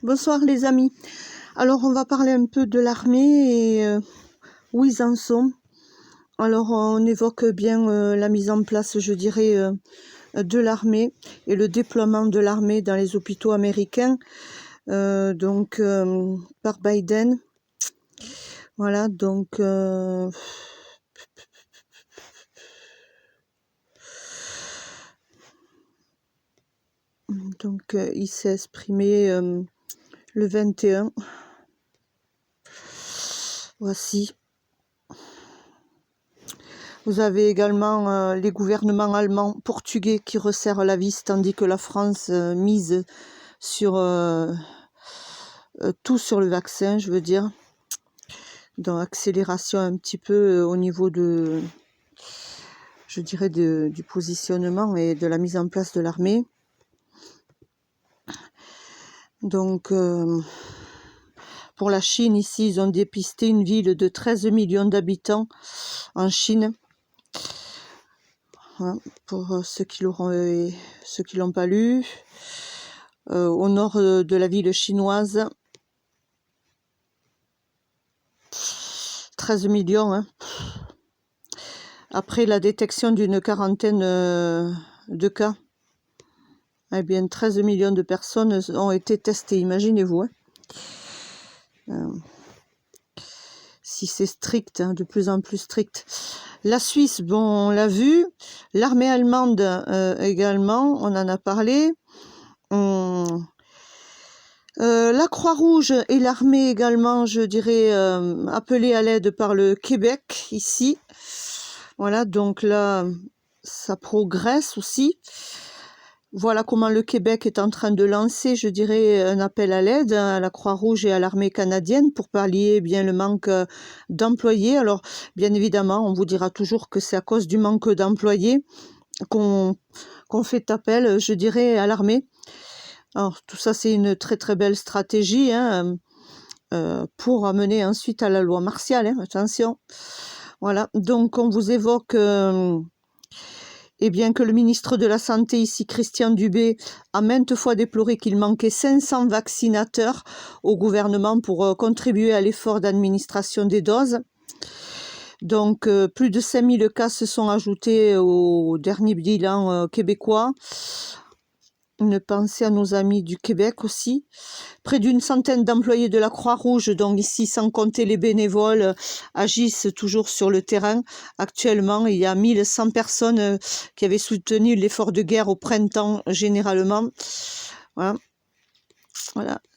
Bonsoir les amis. Alors on va parler un peu de l'armée et où ils en sont. Alors on évoque bien la mise en place, je dirais, de l'armée et le déploiement de l'armée dans les hôpitaux américains, par Biden. Voilà, il s'est exprimé le 21. Voici. Vous avez également les gouvernements allemands, portugais qui resserrent la vis, tandis que la France mise sur tout sur le vaccin, je veux dire. Donc accélération un petit peu au niveau de, je dirais, du positionnement et de la mise en place de l'armée. Donc pour la Chine, ici, ils ont dépisté une ville de 13 millions d'habitants en Chine. Voilà, pour ceux qui l'ont pas lu. Au nord de la ville chinoise, 13 millions. Hein. Après la détection d'une quarantaine de cas, eh bien 13 millions de personnes ont été testées, imaginez-vous. Hein. Si c'est strict, hein, de plus en plus strict. La Suisse, bon, on l'a vu. L'armée allemande également, on en a parlé. La Croix-Rouge et l'armée également, je dirais, appelée à l'aide par le Québec, ici. Voilà, donc là, ça progresse aussi. Voilà comment le Québec est en train de lancer, je dirais, un appel à l'aide à la Croix-Rouge et à l'armée canadienne pour pallier bien le manque d'employés. Alors, bien évidemment, on vous dira toujours que c'est à cause du manque d'employés qu'on fait appel, je dirais, à l'armée. Alors, tout ça, c'est une très très belle stratégie pour amener ensuite à la loi martiale, hein, attention. Voilà, donc on vous évoque... Et bien que le ministre de la Santé, ici Christian Dubé, a maintes fois déploré qu'il manquait 500 vaccinateurs au gouvernement pour contribuer à l'effort d'administration des doses. Donc, plus de 5000 cas se sont ajoutés au dernier bilan québécois. Une pensée à nos amis du Québec aussi. Près d'une centaine d'employés de la Croix-Rouge, donc ici sans compter les bénévoles, agissent toujours sur le terrain. Actuellement, il y a 1100 personnes qui avaient soutenu l'effort de guerre au printemps généralement. Voilà.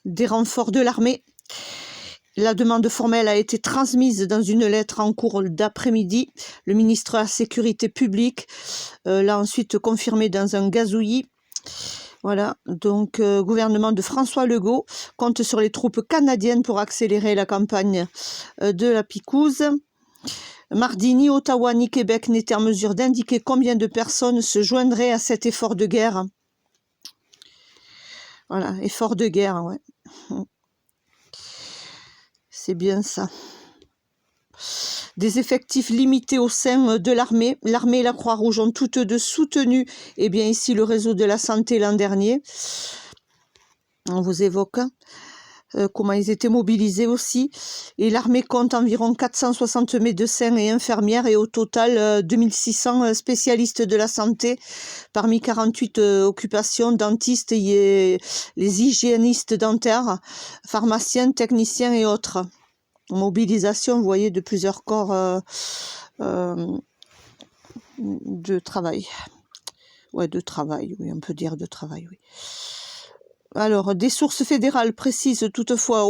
Des renforts de l'armée. La demande formelle a été transmise dans une lettre en cours d'après-midi. Le ministre de la Sécurité publique l'a ensuite confirmé dans un gazouillis. Voilà, donc gouvernement de François Legault compte sur les troupes canadiennes pour accélérer la campagne de la picouse. Mardi, ni Ottawa ni Québec n'étaient en mesure d'indiquer combien de personnes se joindraient à cet effort de guerre. Voilà, effort de guerre, ouais. C'est bien ça. Des effectifs limités au sein de l'armée. L'armée et la Croix-Rouge ont toutes deux soutenu, eh bien ici, le réseau de la santé l'an dernier. On vous évoque comment ils étaient mobilisés aussi. Et l'armée compte environ 460 médecins et infirmières et au total 2600 spécialistes de la santé parmi 48 occupations, dentistes, et les hygiénistes dentaires, pharmaciens, techniciens et autres. Mobilisation, vous voyez, de plusieurs corps de travail. Ouais, de travail, oui, on peut dire de travail, oui. Alors, des sources fédérales précisent toutefois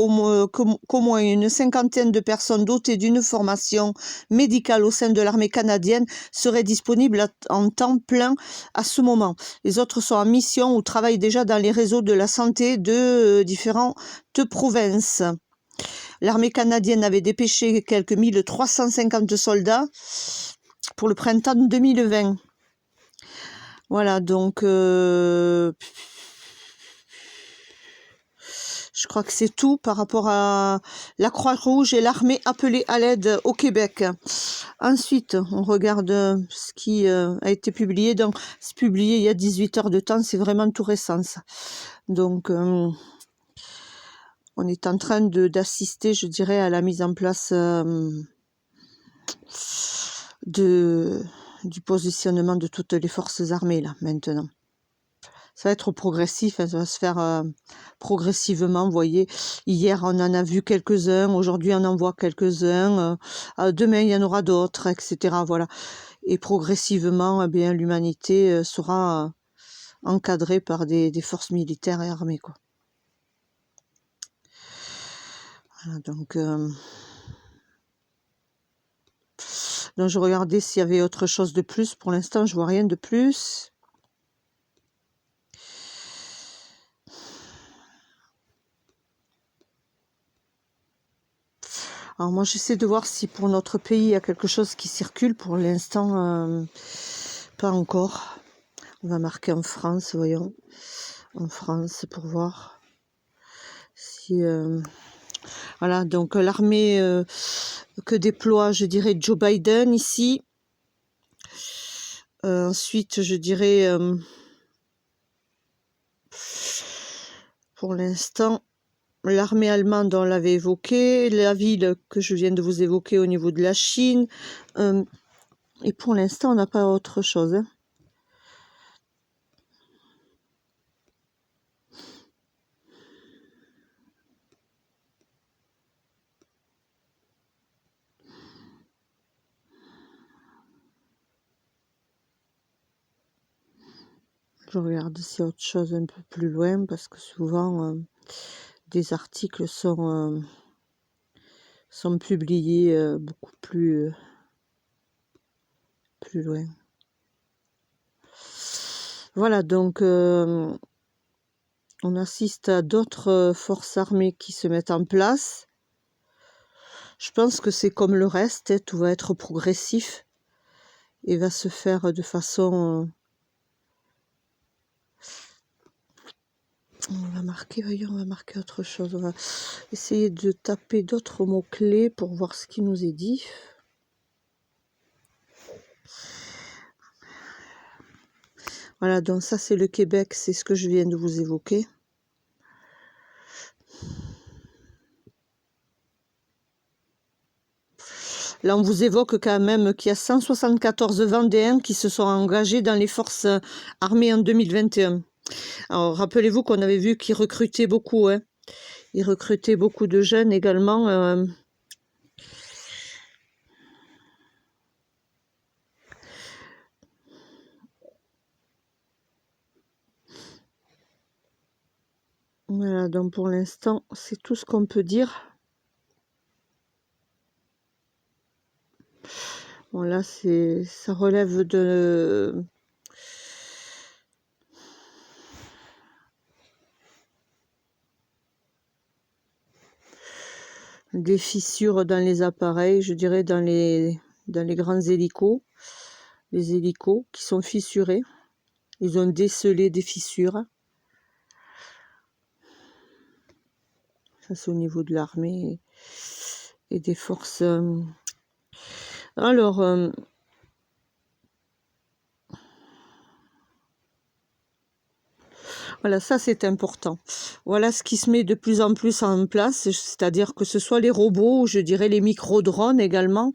qu'au moins une cinquantaine de personnes dotées d'une formation médicale au sein de l'armée canadienne seraient disponibles en temps plein à ce moment. Les autres sont en mission ou travaillent déjà dans les réseaux de la santé de différentes provinces. L'armée canadienne avait dépêché quelques 1350 soldats pour le printemps 2020. Voilà, donc... je crois que c'est tout par rapport à la Croix-Rouge et l'armée appelée à l'aide au Québec. Ensuite, on regarde ce qui a été publié. Donc, c'est publié il y a 18 heures de temps. C'est vraiment tout récent, ça. Donc, on est en train d'assister, je dirais, à la mise en place du positionnement de toutes les forces armées, là, maintenant. Ça va être progressif, hein, ça va se faire progressivement, vous voyez. Hier, on en a vu quelques-uns, aujourd'hui, on en voit quelques-uns, demain, il y en aura d'autres, etc. Voilà. Et progressivement, eh bien, l'humanité sera encadrée par des forces militaires et armées, quoi. Voilà, donc je regardais s'il y avait autre chose de plus. Pour l'instant, je vois rien de plus. Alors moi, j'essaie de voir si pour notre pays, il y a quelque chose qui circule. Pour l'instant, pas encore. On va marquer en France, voyons. En France, pour voir si... voilà, donc l'armée que déploie, je dirais, Joe Biden ici. Ensuite, je dirais... pour l'instant... L'armée allemande, on l'avait évoqué, la ville que je viens de vous évoquer au niveau de la Chine. Et pour l'instant, on n'a pas autre chose. Hein. Je regarde s'il y a autre chose un peu plus loin, parce que souvent, des articles sont publiés beaucoup plus loin. Voilà, donc on assiste à d'autres forces armées qui se mettent en place. Je pense que c'est comme le reste, hein, tout va être progressif et va se faire de façon... on va marquer, voyons, on va marquer autre chose. On va essayer de taper d'autres mots-clés pour voir ce qui nous est dit. Voilà, donc ça c'est le Québec, c'est ce que je viens de vous évoquer. Là, on vous évoque quand même qu'il y a 174 Vendéens qui se sont engagés dans les forces armées en 2021. Alors, rappelez-vous qu'on avait vu qu'ils recrutaient beaucoup. Hein. Ils recrutaient beaucoup de jeunes également. Voilà, donc pour l'instant, c'est tout ce qu'on peut dire. Bon, là, ça relève de... des fissures dans les appareils, je dirais dans les grands hélicos. Les hélicos qui sont fissurés. Ils ont décelé des fissures. Ça, c'est au niveau de l'armée et des forces. Alors, voilà, ça c'est important. Voilà ce qui se met de plus en plus en place, c'est-à-dire que ce soit les robots, je dirais les micro-drones également.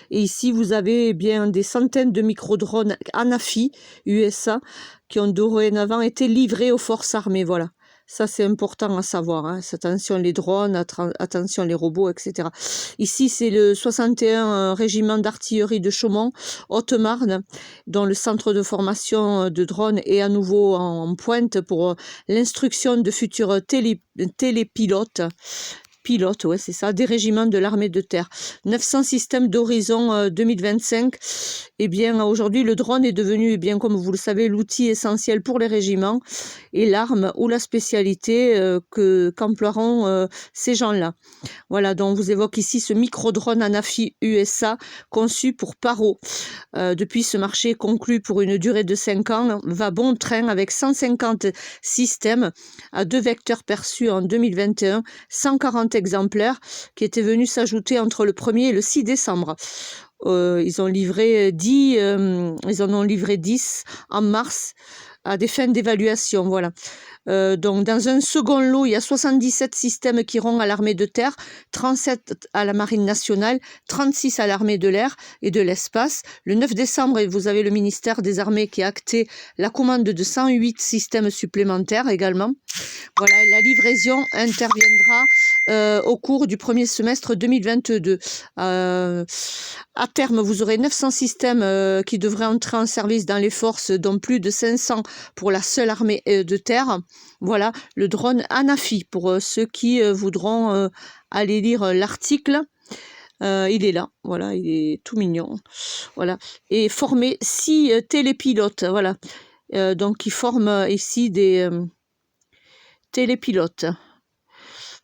Et ici, vous avez bien des centaines de micro-drones Anafi, USA, qui ont dorénavant été livrés aux forces armées, voilà. Ça, c'est important à savoir. Hein. Attention les drones, attention les robots, etc. Ici, c'est le 61 régiment d'artillerie de Chaumont, Haute-Marne, dont le centre de formation de drones est à nouveau en pointe pour l'instruction de futurs télépilotes. Ouais, c'est ça, des régiments de l'armée de terre. 900 systèmes d'horizon 2025. Eh bien, aujourd'hui, le drone est devenu, eh bien, comme vous le savez, l'outil essentiel pour les régiments et l'arme ou la spécialité qu'emploieront ces gens-là. Voilà, donc on vous évoque ici ce micro-drone Anafi USA conçu pour Paro. Depuis, ce marché conclu pour une durée de 5 ans va bon train avec 150 systèmes à 2 vecteurs perçus en 2021, 140 exemplaires qui étaient venus s'ajouter entre le 1er et le 6 décembre. Ils en ont livré 10 en mars à des fins d'évaluation, voilà. Donc, dans un second lot, il y a 77 systèmes qui iront à l'armée de terre, 37 à la marine nationale, 36 à l'armée de l'air et de l'espace. Le 9 décembre, vous avez le ministère des Armées qui a acté la commande de 108 systèmes supplémentaires également. Voilà, la livraison interviendra au cours du premier semestre 2022. À terme, vous aurez 900 systèmes qui devraient entrer en service dans les forces, dont plus de 500 pour la seule armée de terre. Voilà, le drone Anafi, pour ceux qui voudront aller lire l'article. Il est là, voilà, il est tout mignon. Voilà, et former 6 télépilotes, voilà. Donc, ils forment ici des télépilotes.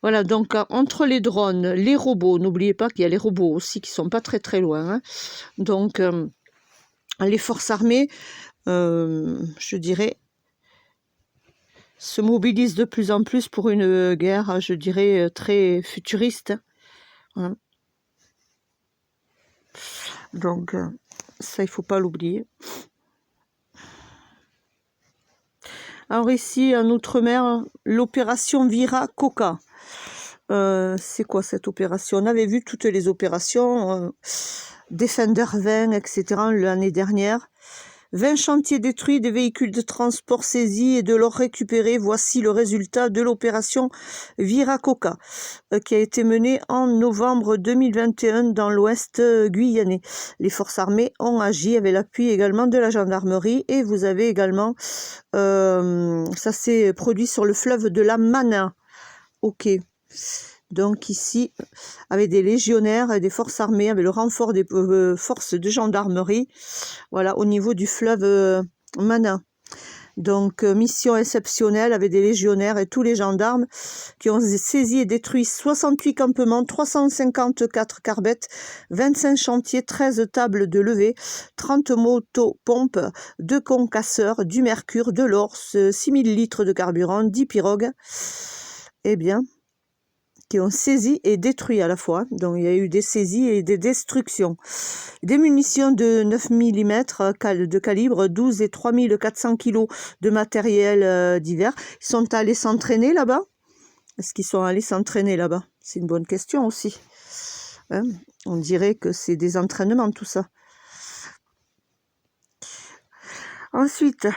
Voilà, donc entre les drones, les robots, n'oubliez pas qu'il y a les robots aussi qui sont pas très très loin. Hein. Donc, les forces armées, je dirais, se mobilisent de plus en plus pour une guerre, je dirais, très futuriste. Voilà. Donc, ça, il faut pas l'oublier. Alors ici, en Outre-mer, l'opération Vira Coca. C'est quoi cette opération? On avait vu toutes les opérations, Defender 20, etc. l'année dernière. 20 chantiers détruits, des véhicules de transport saisis et de l'or récupéré. Voici le résultat de l'opération Viracocha, qui a été menée en novembre 2021 dans l'ouest guyanais. Les forces armées ont agi avec l'appui également de la gendarmerie, et vous avez également, ça s'est produit sur le fleuve de la Mana. Ok. Donc ici, avec des légionnaires et des forces armées, avec le renfort des forces de gendarmerie, voilà, au niveau du fleuve Mana. Donc, mission exceptionnelle avec des légionnaires et tous les gendarmes qui ont saisi et détruit 68 campements, 354 carbettes, 25 chantiers, 13 tables de levée, 30 motopompes, 2 concasseurs, du mercure, de l'or, 6000 litres de carburant, 10 pirogues. Eh bien, qui ont saisi et détruit à la fois. Donc, il y a eu des saisies et des destructions. Des munitions de 9 mm de calibre 12 et 3400 kg de matériel divers. Ils sont allés s'entraîner là-bas? Est-ce qu'ils sont allés s'entraîner là-bas? C'est une bonne question aussi. Hein? On dirait que c'est des entraînements, tout ça. Ensuite...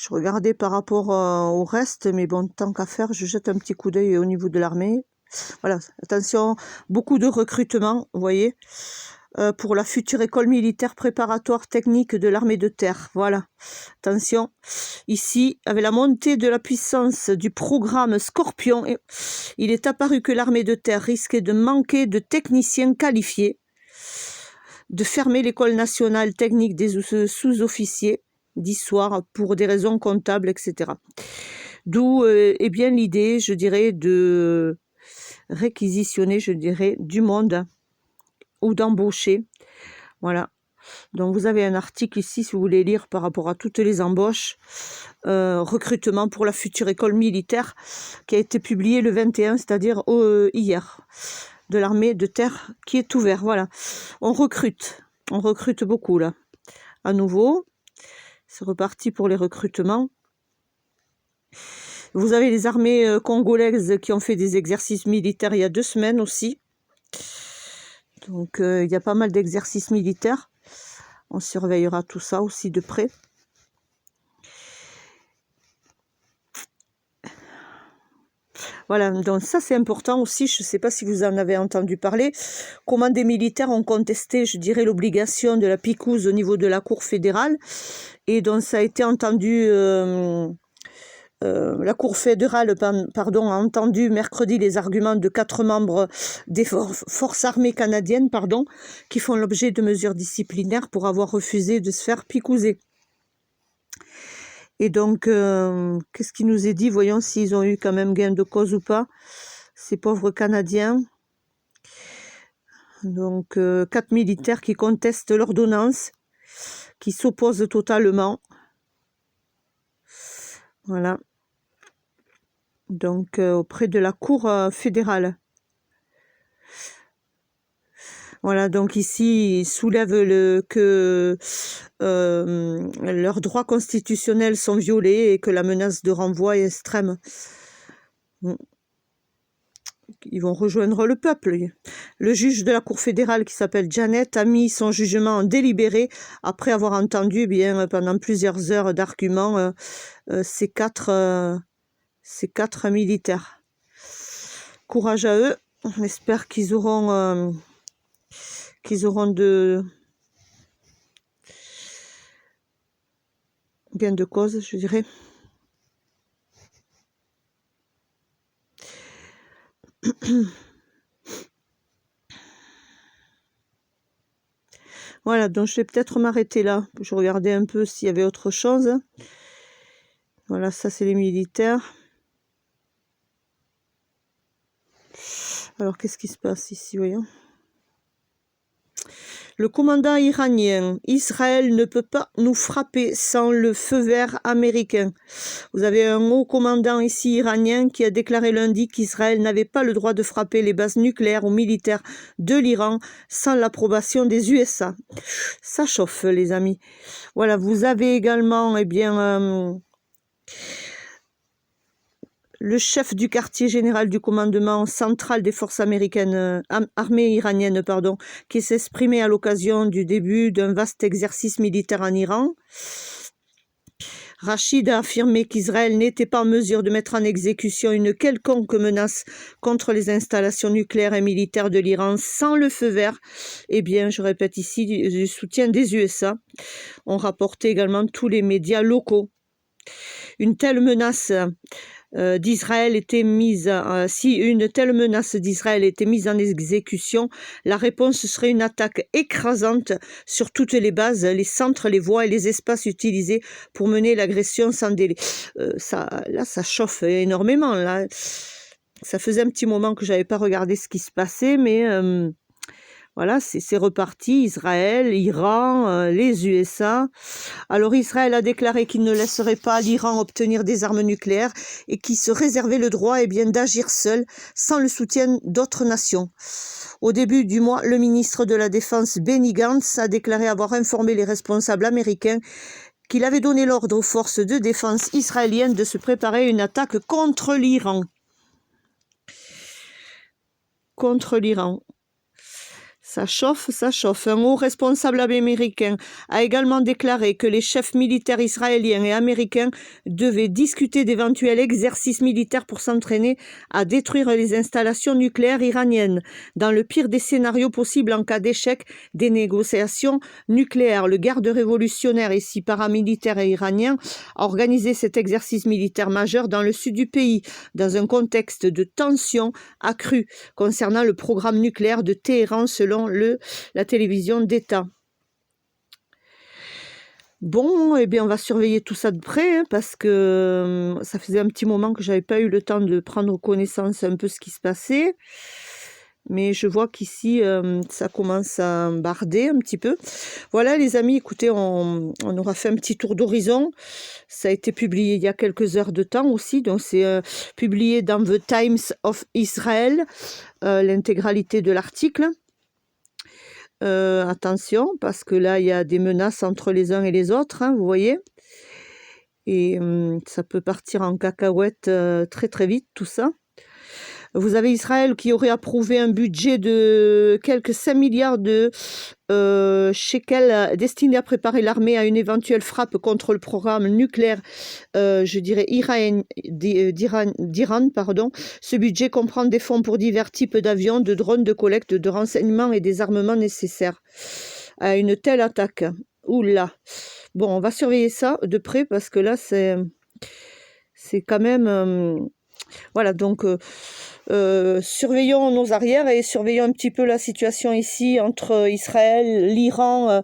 Je regardais par rapport au reste, mais bon, tant qu'à faire, je jette un petit coup d'œil au niveau de l'armée. Voilà, attention, beaucoup de recrutement, vous voyez, pour la future école militaire préparatoire technique de l'armée de terre. Voilà, attention, ici, avec la montée de la puissance du programme Scorpion, il est apparu que l'armée de terre risquait de manquer de techniciens qualifiés, de fermer l'école nationale technique des sous-officiers, d'histoire pour des raisons comptables, etc. D'où est bien l'idée, je dirais, de réquisitionner, je dirais, du monde ou d'embaucher. Voilà. Donc, vous avez un article ici, si vous voulez lire, par rapport à toutes les embauches, recrutement pour la future école militaire, qui a été publié le 21, c'est-à-dire hier, de l'armée de terre, qui est ouvert. Voilà. On recrute beaucoup, là. À nouveau, c'est reparti pour les recrutements. Vous avez les armées congolaises qui ont fait des exercices militaires il y a 2 semaines aussi. Donc, il y a pas mal d'exercices militaires. On surveillera tout ça aussi de près. Voilà, donc ça c'est important aussi, je ne sais pas si vous en avez entendu parler, comment des militaires ont contesté, je dirais, l'obligation de la picouse au niveau de la Cour fédérale, et donc ça a été entendu, la Cour fédérale pardon, a entendu mercredi les arguments de 4 membres des forces armées canadiennes qui font l'objet de mesures disciplinaires pour avoir refusé de se faire picouser. Et donc, qu'est-ce qui nous est dit? Voyons s'ils ont eu quand même gain de cause ou pas, ces pauvres Canadiens. Donc, 4 militaires qui contestent l'ordonnance, qui s'opposent totalement. Voilà. Donc, auprès de la Cour fédérale. Voilà, donc ici, ils soulèvent que leurs droits constitutionnels sont violés et que la menace de renvoi est extrême. Ils vont rejoindre le peuple. Le juge de la Cour fédérale, qui s'appelle Janet, a mis son jugement en délibéré après avoir entendu pendant plusieurs heures d'arguments ces quatre militaires. Courage à eux. On espère qu'ils auront gain de cause, je dirais. Voilà, donc je vais peut-être m'arrêter là. Je regardais un peu s'il y avait autre chose. Voilà, ça c'est les militaires. Alors, qu'est-ce qui se passe ici, voyons. Le commandant iranien, Israël ne peut pas nous frapper sans le feu vert américain. Vous avez un haut commandant ici iranien qui a déclaré lundi qu'Israël n'avait pas le droit de frapper les bases nucléaires ou militaires de l'Iran sans l'approbation des USA. Ça chauffe, les amis. Voilà, vous avez également, le chef du quartier général du commandement central des forces américaines, armées iraniennes, qui s'est exprimé à l'occasion du début d'un vaste exercice militaire en Iran. Rachid a affirmé qu'Israël n'était pas en mesure de mettre en exécution une quelconque menace contre les installations nucléaires et militaires de l'Iran sans le feu vert, je répète ici, du soutien des USA, ont rapporté également tous les médias locaux. Une telle menace d'Israël était mise, si une telle menace d'Israël était mise en exécution, la réponse serait une attaque écrasante sur toutes les bases, les centres, les voies et les espaces utilisés pour mener l'agression sans délai. Ça chauffe énormément. Là, ça faisait un petit moment que j'avais pas regardé ce qui se passait, mais voilà, c'est reparti. Israël, Iran, les USA. Alors Israël a déclaré qu'il ne laisserait pas l'Iran obtenir des armes nucléaires et qu'il se réservait le droit d'agir seul, sans le soutien d'autres nations. Au début du mois, le ministre de la Défense Benny Gantz a déclaré avoir informé les responsables américains qu'il avait donné l'ordre aux forces de défense israéliennes de se préparer à une attaque contre l'Iran. Ça chauffe, ça chauffe. Un haut responsable américain a également déclaré que les chefs militaires israéliens et américains devaient discuter d'éventuels exercices militaires pour s'entraîner à détruire les installations nucléaires iraniennes. Dans le pire des scénarios possibles en cas d'échec des négociations nucléaires, le garde révolutionnaire, ici paramilitaire et iranien, a organisé cet exercice militaire majeur dans le sud du pays, dans un contexte de tension accrue concernant le programme nucléaire de Téhéran selon la télévision d'État. Bon, on va surveiller tout ça de près, parce que ça faisait un petit moment que j'avais pas eu le temps de prendre connaissance un peu ce qui se passait. Mais je vois qu'ici, ça commence à barder un petit peu. Voilà, les amis, écoutez, on aura fait un petit tour d'horizon. Ça a été publié il y a quelques heures de temps aussi. Donc, c'est publié dans The Times of Israel, l'intégralité de l'article. Attention, parce que là, il y a des menaces entre les uns et les autres, vous voyez. Et ça peut partir en cacahuète très très vite, tout ça. Vous avez Israël qui aurait approuvé un budget de quelques 5 milliards de shekels destiné à préparer l'armée à une éventuelle frappe contre le programme nucléaire, d'Iran. Ce budget comprend des fonds pour divers types d'avions, de drones de collecte, de renseignements et des armements nécessaires à une telle attaque. Oula. Bon, on va surveiller ça de près, parce que là, c'est quand même... voilà, donc surveillons nos arrières et surveillons un petit peu la situation ici entre Israël, l'Iran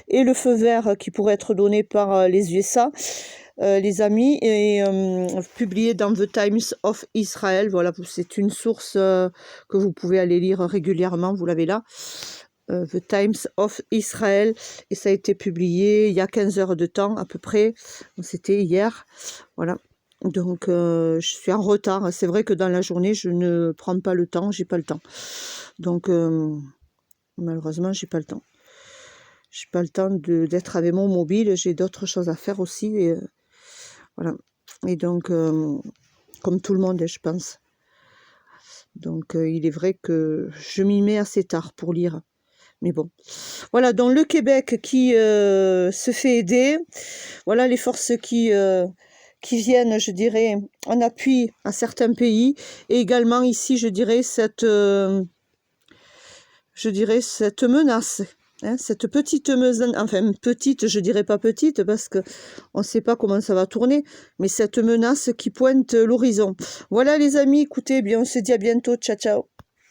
et le feu vert qui pourrait être donné par les USA, les amis, et publié dans The Times of Israel. Voilà, c'est une source que vous pouvez aller lire régulièrement, vous l'avez là. The Times of Israel, et ça a été publié il y a 15 heures de temps à peu près, c'était hier, voilà. Donc, je suis en retard. C'est vrai que dans la journée, je ne prends pas le temps, j'ai pas le temps. Donc, Malheureusement, j'ai pas le temps. J'ai pas le temps d'être avec mon mobile, j'ai d'autres choses à faire aussi. Et, voilà. Et donc, comme tout le monde, je pense. Donc, il est vrai que je m'y mets assez tard pour lire. Mais bon. Voilà, donc le Québec qui se fait aider. Voilà les forces qui viennent, je dirais, en appui à certains pays. Et également ici, je dirais, cette menace. Hein, cette petite menace, enfin petite, je dirais pas petite, parce que on ne sait pas comment ça va tourner, mais cette menace qui pointe l'horizon. Voilà les amis, écoutez, bien, on se dit à bientôt, ciao ciao.